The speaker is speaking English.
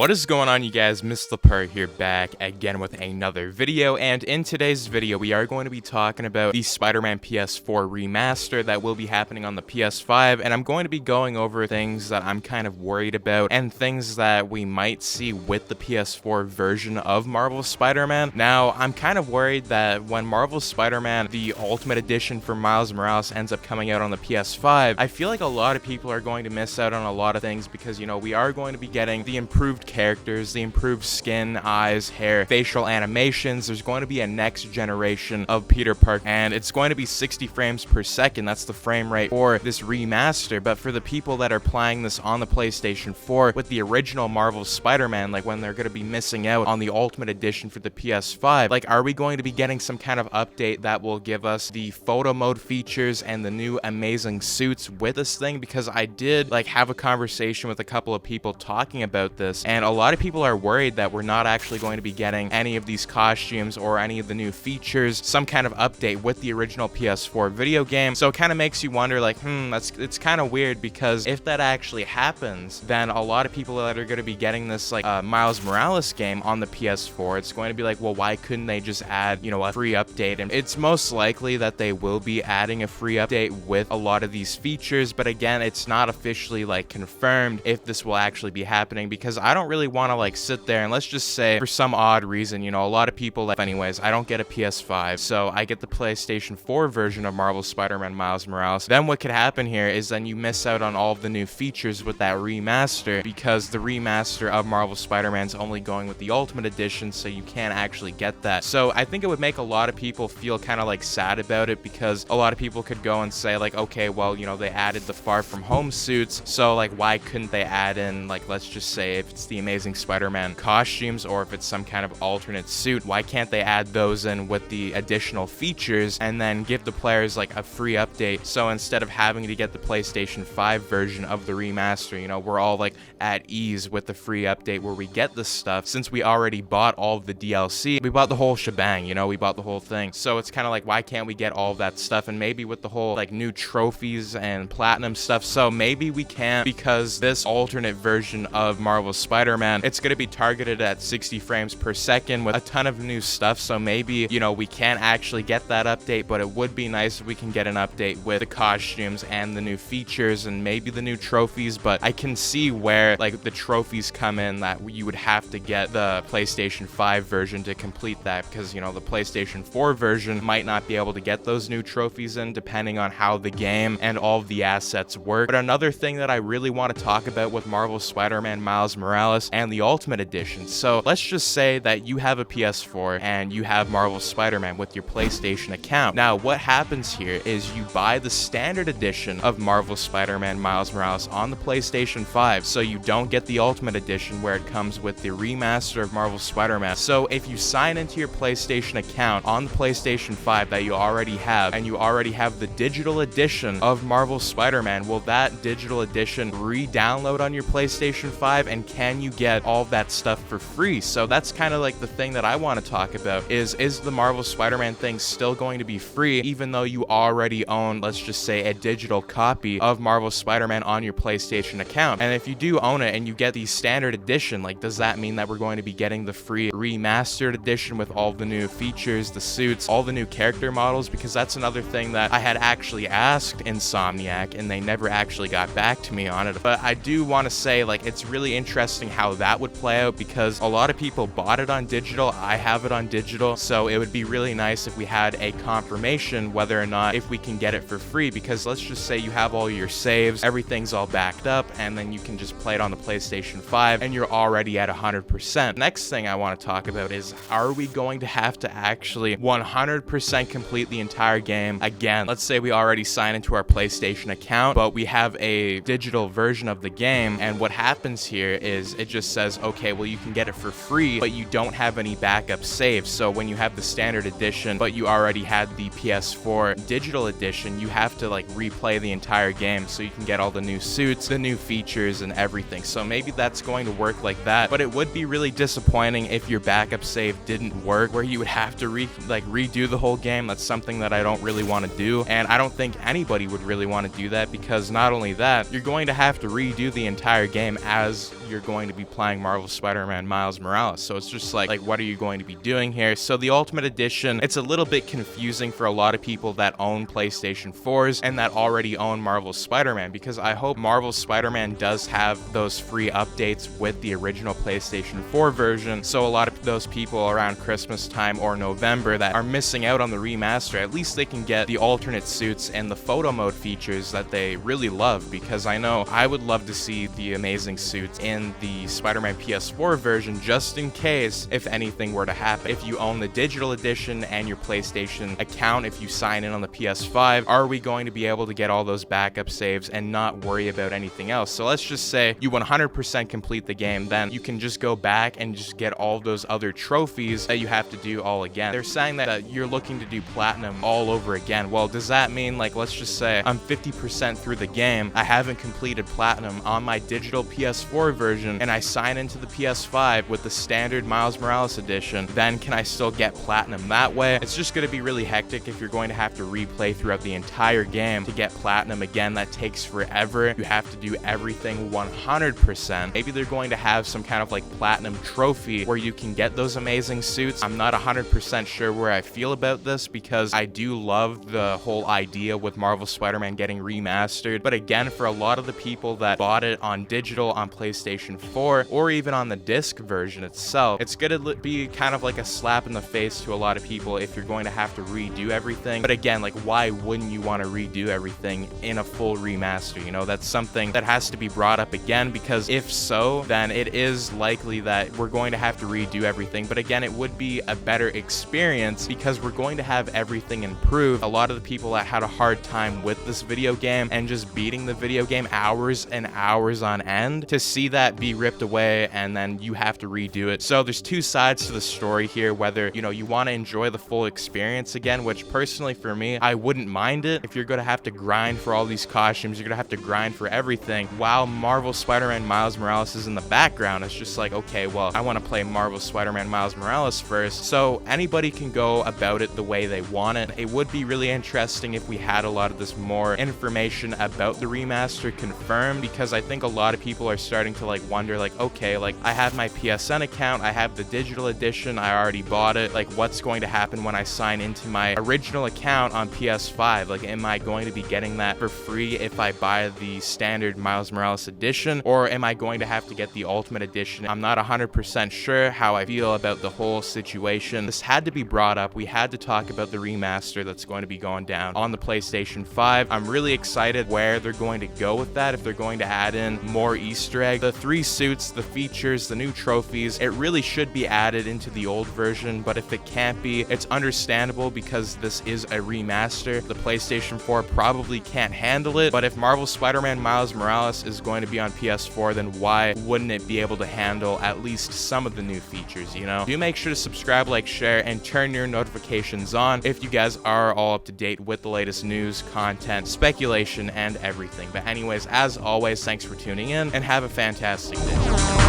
What is going on, you guys? MissedThePart here, back again with another video, and in today's video we are going to be talking about the Spider-Man PS4 remaster that will be happening on the PS5, and I'm going to be going over things that I'm kind of worried about and things that we might see with the PS4 version of Marvel's Spider-Man. Now, I'm kind of worried that when Marvel's Spider-Man, the Ultimate Edition for Miles Morales, ends up coming out on the PS5, I feel like a lot of people are going to miss out on a lot of things because, you know, we are going to be getting the improved characters, the improved skin, eyes, hair, facial animations. There's going to be a next generation of Peter Parker, and it's going to be 60 frames per second. That's the frame rate for this remaster. But for the people that are playing this on the PlayStation 4 with the original Marvel Spider-Man, like when they're going to be missing out on the Ultimate Edition for the PS5, like, are we going to be getting some kind of update that will give us the photo mode features and the new amazing suits with this thing? Because I did like have a conversation with a couple of people talking about this, and a lot of people are worried that we're not actually going to be getting any of these costumes or any of the new features, some kind of update with the original PS4 video game. So it kind of makes you wonder, like, it's kind of weird, because if that actually happens, then a lot of people that are going to be getting this like Miles Morales game on the PS4, it's going to be like, well, why couldn't they just add, you know, a free update? And it's most likely that they will be adding a free update with a lot of these features, but again, it's not officially like confirmed if this will actually be happening, because I don't really want to like sit there and, let's just say for some odd reason, you know, a lot of people, like, anyways, I don't get a PS5, so I get the PlayStation 4 version of Marvel's Spider-Man Miles Morales. Then what could happen here is then you miss out on all of the new features with that remaster, because the remaster of Marvel's Spider-Man is only going with the Ultimate Edition, so you can't actually get that. So I think it would make a lot of people feel kind of like sad about it, because a lot of people could go and say like, okay, well, you know, they added the Far From Home suits, so like why couldn't they add in, like, let's just say if it's the Amazing Spider-Man costumes or if it's some kind of alternate suit, why can't they add those in with the additional features and then give the players like a free update? So instead of having to get the PlayStation 5 version of the remaster, you know, we're all like at ease with the free update where we get this stuff, since we already bought all of the DLC. We bought the whole shebang, you know, we bought the whole thing. So it's kind of like, why can't we get all of that stuff? And maybe with the whole like new trophies and platinum stuff, so maybe we can, because this alternate version of Marvel's Spider-Man, it's going to be targeted at 60 frames per second with a ton of new stuff. So maybe, you know, we can't actually get that update, but it would be nice if we can get an update with the costumes and the new features and maybe the new trophies. But I can see where like the trophies come in, that you would have to get the PlayStation 5 version to complete that, because, you know, the PlayStation 4 version might not be able to get those new trophies in, depending on how the game and all of the assets work. But another thing that I really want to talk about with Marvel's Spider-Man Miles Morales and the Ultimate Edition. So let's just say that you have a PS4 and you have Marvel's Spider-Man with your PlayStation account. Now, what happens here is you buy the standard edition of Marvel's Spider-Man Miles Morales on the PlayStation 5, so you don't get the Ultimate Edition where it comes with the remaster of Marvel's Spider-Man. So if you sign into your PlayStation account on the PlayStation 5 that you already have, and you already have the digital edition of Marvel's Spider-Man, will that digital edition re-download on your PlayStation 5, and can you get all that stuff for free? So that's kind of like the thing that I want to talk about, is the Marvel Spider-Man thing still going to be free even though you already own, let's just say, a digital copy of Marvel Spider-Man on your PlayStation account? And if you do own it and you get the standard edition, like, does that mean that we're going to be getting the free remastered edition with all the new features, the suits, all the new character models? Because that's another thing that I had actually asked Insomniac and they never actually got back to me on it. But I do want to say, like, it's really interesting how that would play out, because a lot of people bought it on digital. I have it on digital, so it would be really nice if we had a confirmation whether or not if we can get it for free, because let's just say you have all your saves, everything's all backed up, and then you can just play it on the PlayStation 5 and you're already at 100%. Next thing I want to talk about is, are we going to have to actually 100% complete the entire game again? Let's say we already sign into our PlayStation account, but we have a digital version of the game, and what happens here is it just says, okay, well, you can get it for free, but you don't have any backup saves. So when you have the standard edition, but you already had the PS4 digital edition, you have to like replay the entire game so you can get all the new suits, the new features, and everything. So maybe that's going to work like that, but it would be really disappointing if your backup save didn't work, where you would have to redo the whole game. That's something that I don't really want to do, and I don't think anybody would really want to do that, because not only that, you're going to have to redo the entire game as you're going to be playing Marvel Spider-Man Miles Morales. So it's just like what are you going to be doing here? So the Ultimate Edition, it's a little bit confusing for a lot of people that own PlayStation 4s and that already own Marvel Spider-Man, because I hope Marvel Spider-Man does have those free updates with the original PlayStation 4 version. So a lot of those people around Christmas time or November that are missing out on the remaster, at least they can get the alternate suits and the photo mode features that they really love, because I know I would love to see the amazing suits in the Spider-Man PS4 version, just in case if anything were to happen. If you own the digital edition and your PlayStation account, if you sign in on the PS5, are we going to be able to get all those backup saves and not worry about anything else? So let's just say you 100% complete the game, then you can just go back and just get all those other trophies that you have to do all again. They're saying that you're looking to do platinum all over again. Well, does that mean, like, let's just say I'm 50% through the game, I haven't completed platinum on my digital PS4 version, and I sign into the PS5 with the standard Miles Morales edition, then can I still get platinum that way? It's just going to be really hectic if you're going to have to replay throughout the entire game to get platinum again. That takes forever. You have to do everything 100%. Maybe they're going to have some kind of like platinum trophy where you can get those amazing suits. I'm not 100% sure where I feel about this, because I do love the whole idea with Marvel Spider-Man getting remastered, but again, for a lot of the people that bought it on digital on PlayStation 4 or even on the disc version itself, it's gonna be kind of like a slap in the face to a lot of people if you're going to have to redo everything. But again, like, why wouldn't you want to redo everything in a full remaster? You know, that's something that has to be brought up again, because if so, then it is likely that we're going to have to redo everything. But again, it would be a better experience because we're going to have everything improved. A lot of the people that had a hard time with this video game and just beating the video game hours and hours on end, to see that be ripped away and then you have to redo it. So there's two sides to the story here, whether, you know, you want to enjoy the full experience again, which personally for me, I wouldn't mind it. If you're going to have to grind for all these costumes, you're going to have to grind for everything while Marvel Spider-Man Miles Morales is in the background. It's just like, okay, well, I want to play Marvel Spider-Man Miles Morales first. So anybody can go about it the way they want it. It would be really interesting if we had a lot of this more information about the remaster confirmed, because I think a lot of people are starting to like wonder, like, okay, like, I have my PSN account, I have the digital edition, I already bought it, like, what's going to happen when I sign into my original account on PS5? Like, am I going to be getting that for free if I buy the standard Miles Morales edition, or am I going to have to get the Ultimate Edition? I'm not 100% sure how I feel about the whole situation. This had to be brought up. We had to talk about the remaster that's going to be going down on the PlayStation 5. I'm really excited where they're going to go with that, if they're going to add in more Easter eggs. The 3 suits, the features, the new trophies, it really should be added into the old version, but if it can't be, it's understandable because this is a remaster. The PlayStation 4 probably can't handle it, but if Marvel Spider-Man Miles Morales is going to be on PS4, then why wouldn't it be able to handle at least some of the new features, you know? Do make sure to subscribe, like, share, and turn your notifications on if you guys are all up to date with the latest news, content, speculation, and everything. But anyways, as always, thanks for tuning in, and have a fantastic day.